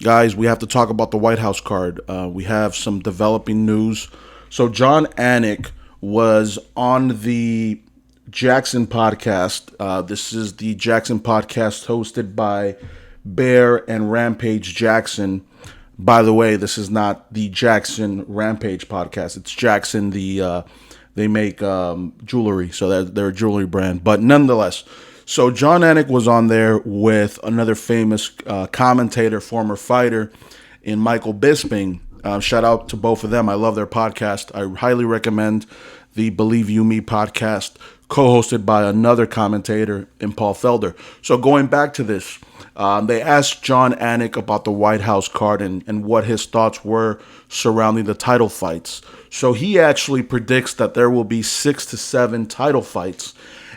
Guys, we have to talk about the White House card. We have some developing news. So, Jon Anik was on the Jackson podcast. This is the Jackson podcast hosted by Bear and Rampage Jackson. By the way, this is not the Jackson Rampage podcast. It's Jackson, they make jewelry, so they're a jewelry brand. But nonetheless, so Jon Anik was on there with another famous commentator, former fighter, in Michael Bisping. Shout out to both of them. I love their podcast. I highly recommend the Believe You Me podcast, co-hosted by another commentator in Paul Felder. So going back to this, they asked Jon Anik about the White House card and what his thoughts were surrounding the title fights. So he actually predicts that there will be 6 to 7 title fights.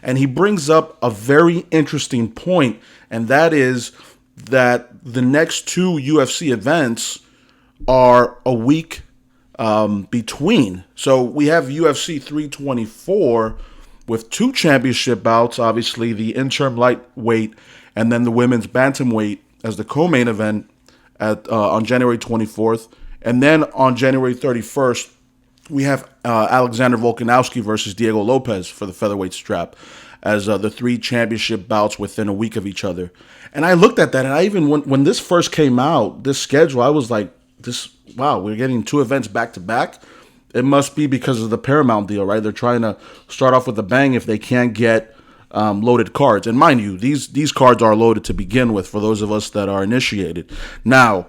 And he brings up a very interesting point, and that is that the next two UFC events are a week between. So we have UFC 324 with 2 championship bouts, obviously the interim lightweight and then the women's bantamweight as the co-main event on January 24th. And then on January 31st, we have Alexander Volkanovski versus Diego Lopez for the featherweight strap as the 3 championship bouts within a week of each other. And I looked at that, and I even, when this first came out, this schedule, I was like, wow, we're getting 2 events back to back. It must be because of the Paramount deal, right? They're trying to start off with a bang if they can't get loaded cards. And mind you, these cards are loaded to begin with for those of us that are initiated. Now,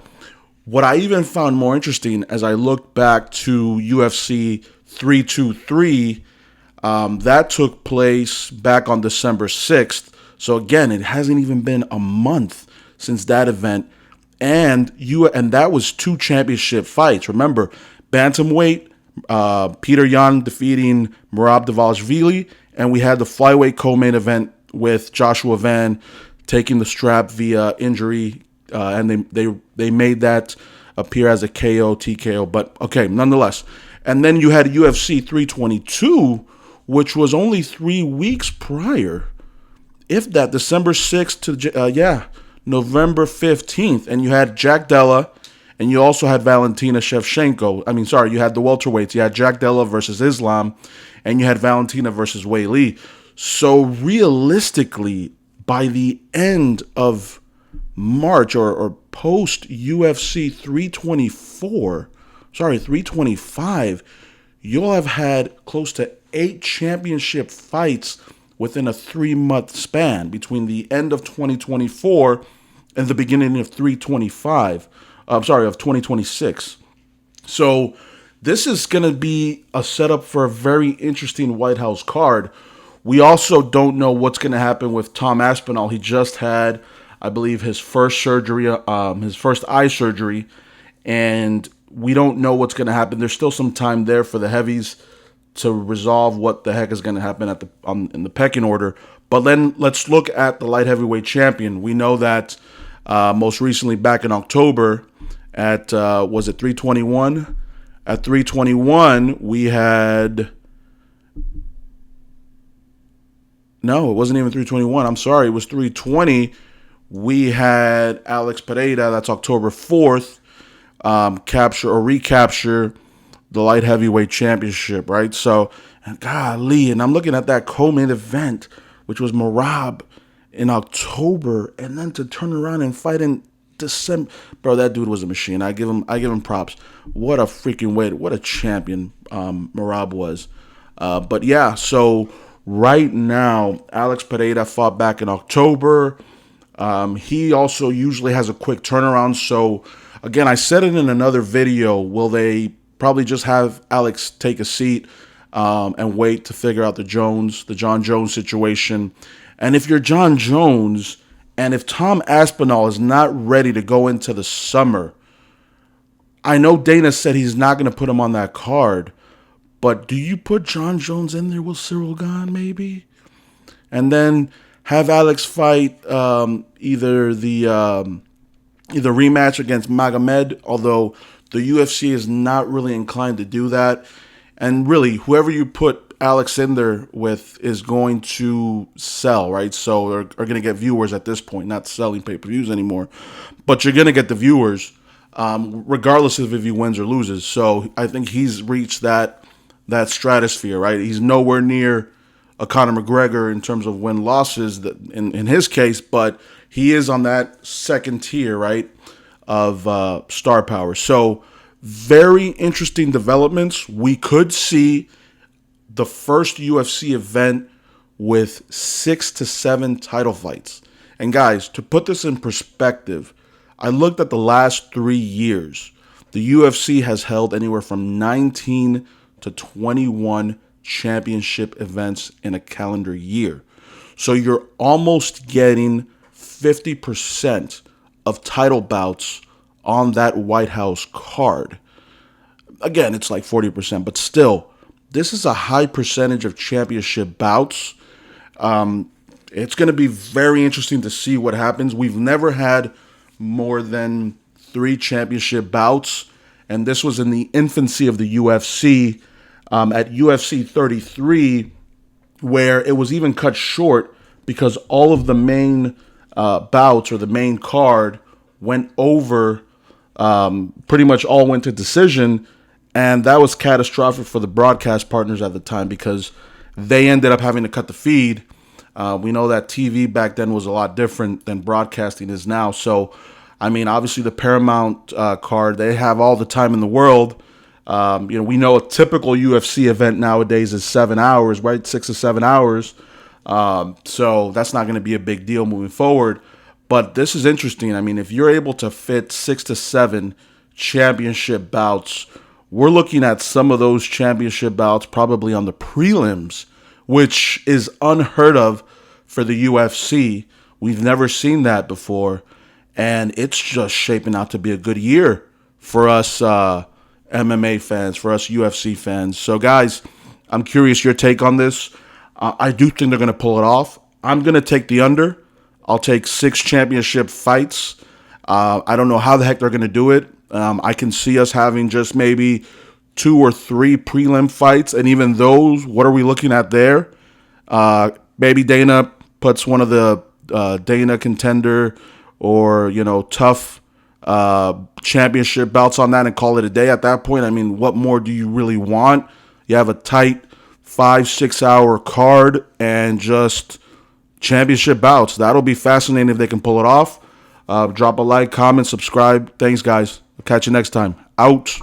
what I even found more interesting as I look back to UFC 323, that took place back on December 6th. So again, it hasn't even been a month since that event. And that was 2 championship fights. Remember, bantamweight, Peter Yan defeating Merab Dvalishvili, and we had the flyweight co-main event with Joshua Van taking the strap via injury, and they made that appear as a KO, TKO. But okay, nonetheless. And then you had UFC 322, which was only 3 weeks prior, if that, December 6th to November 15th, and you had Jack Della, and you also had Valentina Shevchenko. You had the welterweights. You had Jack Della versus Islam, and you had Valentina versus Wei Li. So realistically, by the end of March or post UFC 325, you'll have had close to 8 championship fights within a 3-month span between the end of 2024 and the beginning of 2026. So this is going to be a setup for a very interesting White House card. We also don't know what's going to happen with Tom Aspinall. He just had, I believe, his first surgery, his first eye surgery, and we don't know what's going to happen. There's still some time there for the heavies to resolve what the heck is going to happen in the pecking order. But then let's look at the light heavyweight champion. We know that most recently back in October at, was it 321? At 321, we had... No, it wasn't even 321. I'm sorry. It was 320. We had Alex Pereira, that's October 4th, recapture the light heavyweight championship, right? So, golly, and I'm looking at that co-main event, which was Merab in October, and then to turn around and fight in December. Bro, that dude was a machine. I give him props. What a freaking way, what a champion Merab was. But yeah, so right now, Alex Pereira fought back in October. He also usually has a quick turnaround. So again, I said it in another video. Will they probably just have Alex take a seat and wait to figure out the Jon Jones situation? And if you're Jon Jones, and if Tom Aspinall is not ready to go into the summer, I know Dana said he's not going to put him on that card, but do you put Jon Jones in there with Cyril Gane maybe? And then have Alex fight either rematch against Magomed, although the UFC is not really inclined to do that. And really, whoever you put Alex in there with is going to sell, right? So are going to get viewers at this point, not selling pay-per-views anymore. But you're going to get the viewers regardless of if he wins or loses. So I think he's reached that stratosphere, right? He's nowhere near a Conor McGregor in terms of win losses in his case, but he is on that second tier, right, of star power. So very interesting developments. We could see the first UFC event with 6 to 7 title fights. And guys, to put this in perspective, I looked at the last 3 years. The UFC has held anywhere from 19 to 21 championship events in a calendar year. So you're almost getting 50% of title bouts on that White House card. Again, it's like 40%, but still, this is a high percentage of championship bouts. It's going to be very interesting to see what happens. We've never had more than 3 championship bouts, and this was in the infancy of the UFC at UFC 33, where it was even cut short because all of the main bouts or the main card went over, pretty much all went to decision, and that was catastrophic for the broadcast partners at the time because they ended up having to cut the feed. We know that TV back then was a lot different than broadcasting is now. So, I mean, obviously the Paramount card, they have all the time in the world. We know a typical UFC event nowadays is 7 hours, right? 6 to 7 hours. So that's not going to be a big deal moving forward. But this is interesting. I mean, if you're able to fit 6 to 7 championship bouts, we're looking at some of those championship bouts probably on the prelims, which is unheard of for the UFC. We've never seen that before. And it's just shaping out to be a good year for us MMA fans, for us UFC fans. So, guys, I'm curious your take on this. I do think they're going to pull it off. I'm going to take the under. I'll take 6 championship fights. I don't know how the heck they're going to do it. I can see us having just maybe 2 or 3 prelim fights. And even those, what are we looking at there? Maybe Dana puts one of the Dana contender or, tough championship bouts on that and call it a day at that point. I mean, what more do you really want? You have a tight 5-6 hour card and just championship bouts. That'll be fascinating if they can pull it off. Drop a like, comment, subscribe. Thanks, guys. I'll catch you next time. Out.